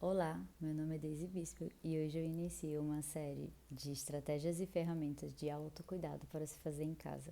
Olá, meu nome é Deise Bispo e hoje eu inicio uma série de estratégias e ferramentas de autocuidado para se fazer em casa.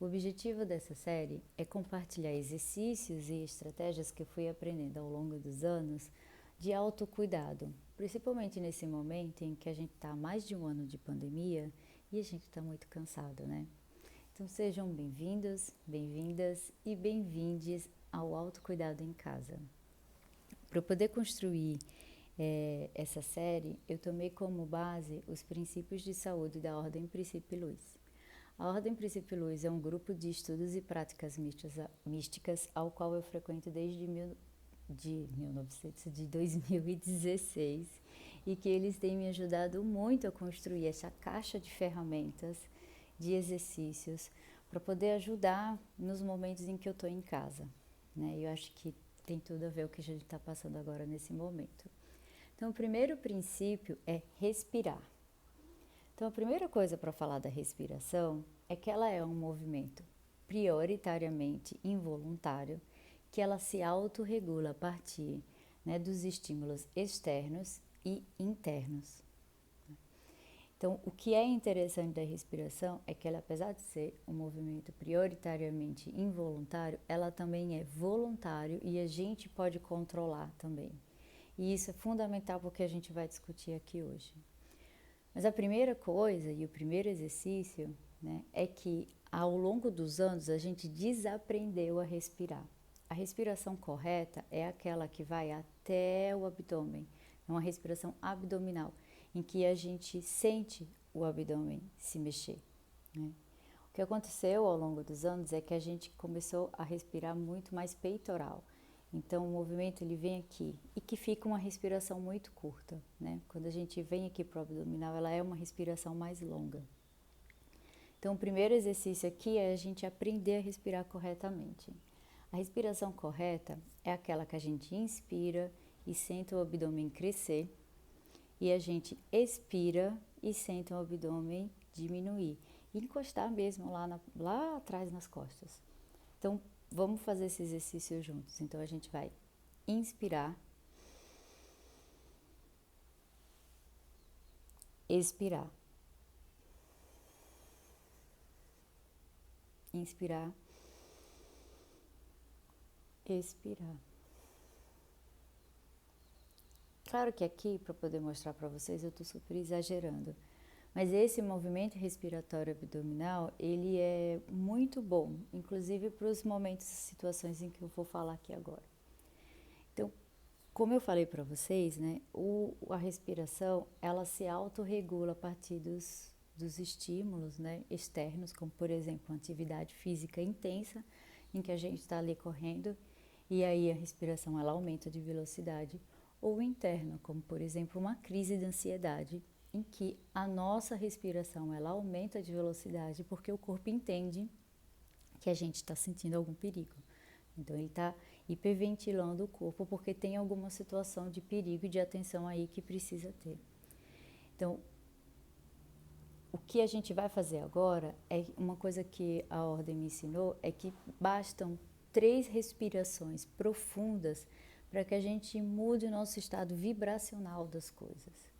O objetivo dessa série é compartilhar exercícios e estratégias que eu fui aprendendo ao longo dos anos de autocuidado, principalmente nesse momento em que a gente está há mais de um ano de pandemia e a gente está muito cansado, né? Então sejam bem-vindos, bem-vindas e bem-vindes ao autocuidado em casa. Para eu poder construir essa série, eu tomei como base os princípios de saúde da Ordem Princípio Luz. A Ordem Princípio Luz é um grupo de estudos e práticas místicas ao qual eu frequento desde 2016 e que eles têm me ajudado muito a construir essa caixa de ferramentas, de exercícios, para poder ajudar nos momentos em que eu estou em casa, né? Eu acho que tem tudo a ver com o que a gente está passando agora nesse momento. Então, o primeiro princípio é respirar. Então, a primeira coisa para falar da respiração é que ela é um movimento prioritariamente involuntário, que ela se autorregula a partir, né, dos estímulos externos e internos. Então, o que é interessante da respiração é que ela, apesar de ser um movimento prioritariamente involuntário, ela também é voluntário e a gente pode controlar também. E isso é fundamental porque a gente vai discutir aqui hoje. Mas a primeira coisa e o primeiro exercício, né, é que ao longo dos anos a gente desaprendeu a respirar. A respiração correta é aquela que vai até o abdômen, é uma respiração abdominal, em que a gente sente o abdômen se mexer, né? O que aconteceu ao longo dos anos é que a gente começou a respirar muito mais peitoral. Então o movimento ele vem aqui e que fica uma respiração muito curta, né? Quando a gente vem aqui para o abdominal, ela é uma respiração mais longa. Então o primeiro exercício aqui é a gente aprender a respirar corretamente. A respiração correta é aquela que a gente inspira e sente o abdômen crescer e a gente expira e sente o abdômen diminuir e encostar mesmo lá atrás nas costas. Então vamos fazer esse exercício juntos. Então a gente vai inspirar, expirar, inspirar, expirar. Claro que aqui, para poder mostrar para vocês, eu estou super exagerando. Mas esse movimento respiratório abdominal, ele é muito bom, inclusive para os momentos e situações em que eu vou falar aqui agora. Então, como eu falei para vocês, né, a respiração, ela se autorregula a partir dos estímulos, né, externos, como por exemplo, uma atividade física intensa, em que a gente está ali correndo, e aí a respiração ela aumenta de velocidade, ou interna, como por exemplo, uma crise de ansiedade, em que a nossa respiração ela aumenta de velocidade, porque o corpo entende que a gente está sentindo algum perigo. Então ele está hiperventilando o corpo porque tem alguma situação de perigo e de atenção aí que precisa ter. Então, o que a gente vai fazer agora é uma coisa que a ordem me ensinou, é que bastam 3 respirações profundas para que a gente mude o nosso estado vibracional das coisas.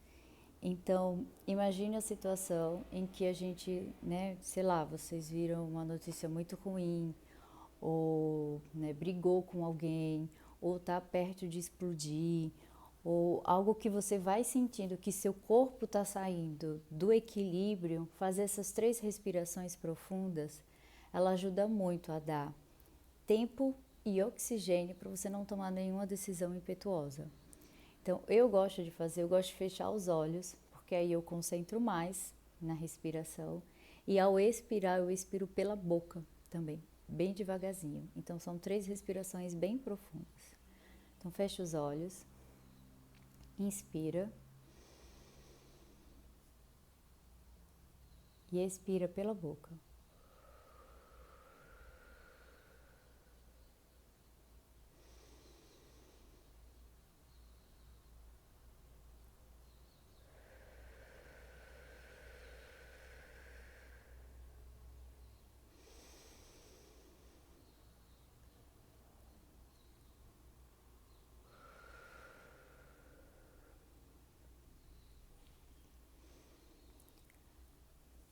Então, imagine a situação em que a gente, né, sei lá, vocês viram uma notícia muito ruim, ou né, brigou com alguém, ou está perto de explodir, ou algo que você vai sentindo que seu corpo está saindo do equilíbrio. Fazer essas 3 respirações profundas, ela ajuda muito a dar tempo e oxigênio para você não tomar nenhuma decisão impetuosa. Então, eu gosto de fechar os olhos, porque aí eu concentro mais na respiração. E ao expirar, eu expiro pela boca também, bem devagarzinho. Então, são 3 respirações bem profundas. Então, fecha os olhos, inspira e expira pela boca.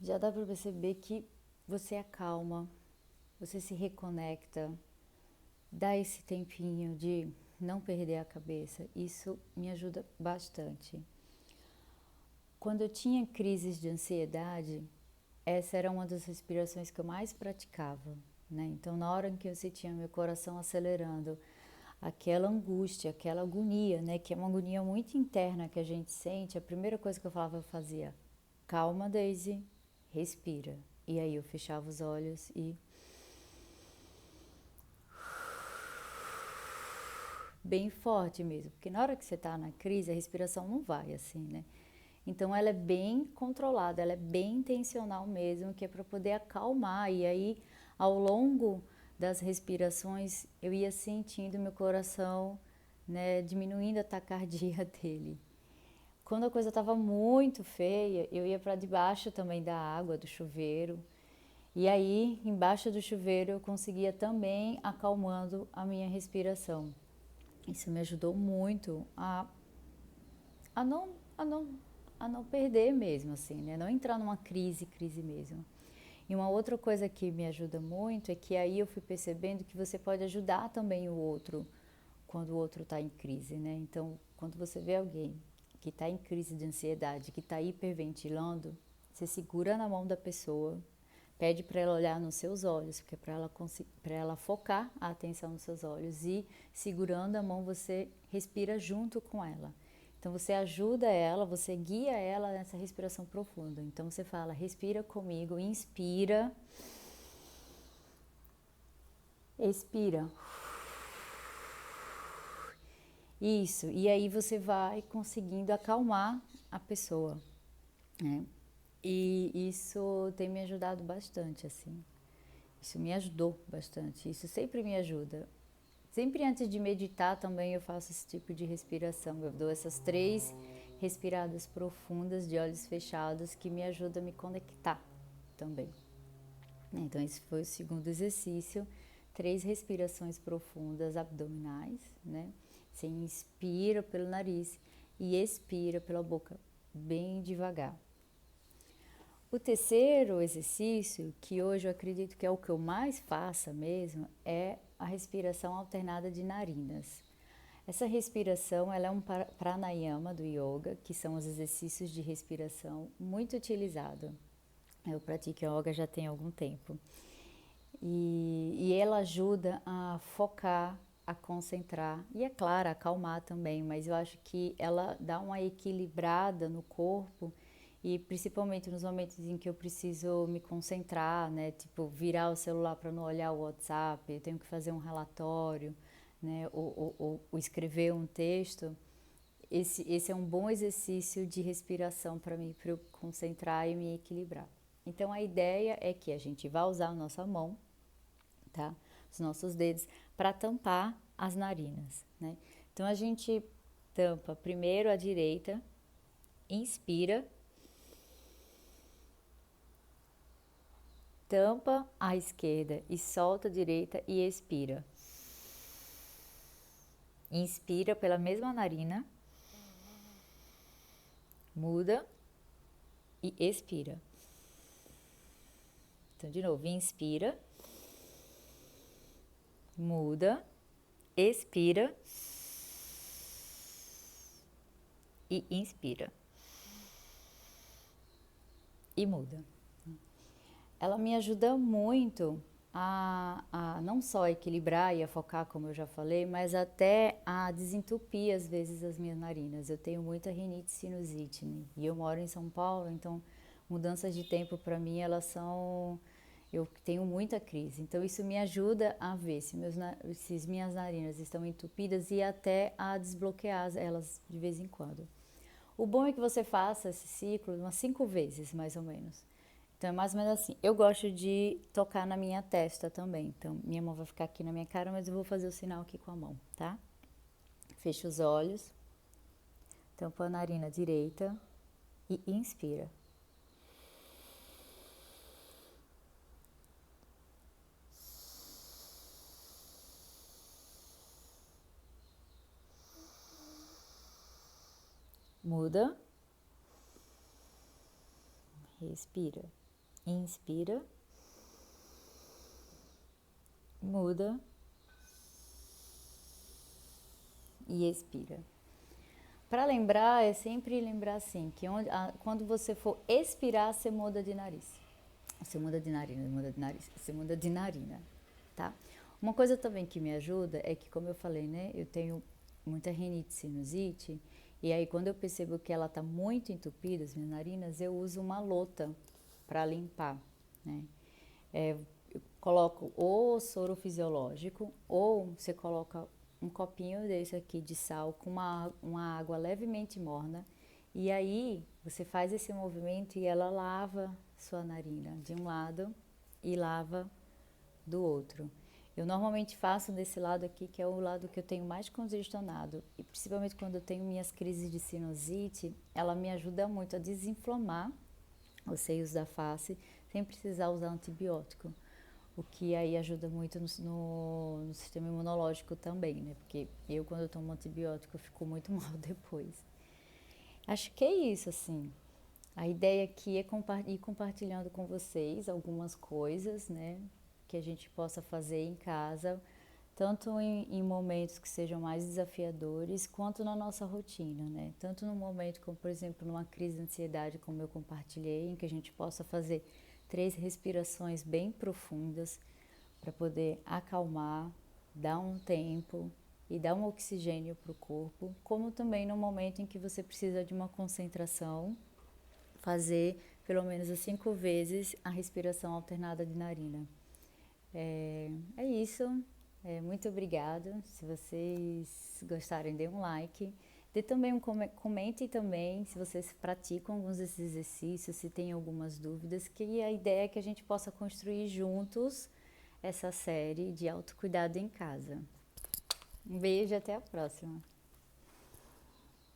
já dá para perceber que você acalma, você se reconecta, dá esse tempinho de não perder a cabeça. Isso me ajuda bastante. Quando eu tinha crises de ansiedade, essa era uma das respirações que eu mais praticava, né? Então, na hora em que eu sentia meu coração acelerando, aquela angústia, aquela agonia, né? Que é uma agonia muito interna que a gente sente, a primeira coisa que eu falava, eu fazia: calma, Daisy, respira. E aí eu fechava os olhos e bem forte mesmo, porque na hora que você está na crise, a respiração não vai assim, né? Então ela é bem controlada, ela é bem intencional mesmo, que é para poder acalmar. E aí, ao longo das respirações, eu ia sentindo meu coração, né, diminuindo a taquicardia dele. Quando a coisa estava muito feia, eu ia para debaixo também da água, do chuveiro. E aí, embaixo do chuveiro, eu conseguia também acalmando a minha respiração. Isso me ajudou muito a não, a não, a não perder mesmo, assim, né? Não entrar numa crise mesmo. E uma outra coisa que me ajuda muito é que aí eu fui percebendo que você pode ajudar também o outro quando o outro está em crise, né? Então, quando você vê alguém que está em crise de ansiedade, que está hiperventilando, você segura na mão da pessoa, pede para ela olhar nos seus olhos, porque para ela focar a atenção nos seus olhos, e segurando a mão você respira junto com ela. Então você ajuda ela, você guia ela nessa respiração profunda. Então você fala: respira comigo, inspira, expira. Isso, e aí você vai conseguindo acalmar a pessoa, né? E isso tem me ajudado bastante, assim. Isso me ajudou bastante, isso sempre me ajuda. Sempre antes de meditar também eu faço esse tipo de respiração. Eu dou essas 3 respiradas profundas de olhos fechados que me ajudam a me conectar também. Então esse foi o segundo exercício. 3 respirações profundas abdominais, né? Você inspira pelo nariz e expira pela boca, bem devagar. O terceiro exercício, que hoje eu acredito que é o que eu mais faço mesmo, é a respiração alternada de narinas. Essa respiração, ela é um pranayama do yoga, que são os exercícios de respiração muito utilizado. Eu pratico yoga já tem algum tempo. E ela ajuda a focar, a concentrar e, é claro, a acalmar também, mas eu acho que ela dá uma equilibrada no corpo e principalmente nos momentos em que eu preciso me concentrar, né, tipo virar o celular para não olhar o WhatsApp, eu tenho que fazer um relatório, né, ou escrever um texto. Esse é um bom exercício de respiração para mim, para eu concentrar e me equilibrar. Então a ideia é que a gente vai usar a nossa mão, tá? Os nossos dedos, para tampar as narinas, né? Então a gente tampa primeiro a direita, inspira, tampa a esquerda e solta a direita e expira. Inspira pela mesma narina, muda e expira. Então de novo, inspira, muda, expira e inspira. E muda. Ela me ajuda muito a não só equilibrar e a focar, como eu já falei, mas até a desentupir às vezes as minhas narinas. Eu tenho muita rinite sinusite, né? E eu moro em São Paulo, então mudanças de tempo para mim elas são... Eu tenho muita crise, então isso me ajuda a ver se minhas narinas estão entupidas e até a desbloquear elas de vez em quando. O bom é que você faça esse ciclo umas 5 vezes, mais ou menos. Então é mais ou menos assim. Eu gosto de tocar na minha testa também. Então minha mão vai ficar aqui na minha cara, mas eu vou fazer o sinal aqui com a mão, tá? Fecha os olhos, tampa a narina direita e inspira. Muda. Respira. Inspira, muda e expira. Para lembrar, é sempre lembrar assim, que quando você for expirar, você muda de nariz. Você muda de narina, muda de nariz, você muda de narina, tá? Uma coisa também que me ajuda é que, como eu falei, né, eu tenho muita rinite, sinusite, e aí quando eu percebo que ela tá muito entupida, as minhas narinas, eu uso uma lota para limpar, né? Eu coloco ou soro fisiológico, ou você coloca um copinho desse aqui de sal com uma água levemente morna, e aí você faz esse movimento e ela lava sua narina de um lado e lava do outro. Eu normalmente faço desse lado aqui, que é o lado que eu tenho mais congestionado, e principalmente quando eu tenho minhas crises de sinusite, ela me ajuda muito a desinflamar os seios da face sem precisar usar antibiótico, o que aí ajuda muito no sistema imunológico também, né? Porque eu, quando eu tomo antibiótico, eu fico muito mal depois. Acho que é isso, assim. A ideia aqui é ir compartilhando com vocês algumas coisas, né? Que a gente possa fazer em casa, tanto em momentos que sejam mais desafiadores, quanto na nossa rotina, né? Tanto no momento como, por exemplo, numa crise de ansiedade, como eu compartilhei, em que a gente possa fazer 3 respirações bem profundas para poder acalmar, dar um tempo e dar um oxigênio para o corpo, como também no momento em que você precisa de uma concentração, fazer pelo menos 5 vezes a respiração alternada de narina. É isso. Muito obrigada. Se vocês gostarem, dê um like. Dê também comente também se vocês praticam alguns desses exercícios, se tem algumas dúvidas, que a ideia é que a gente possa construir juntos essa série de autocuidado em casa. Um beijo e até a próxima.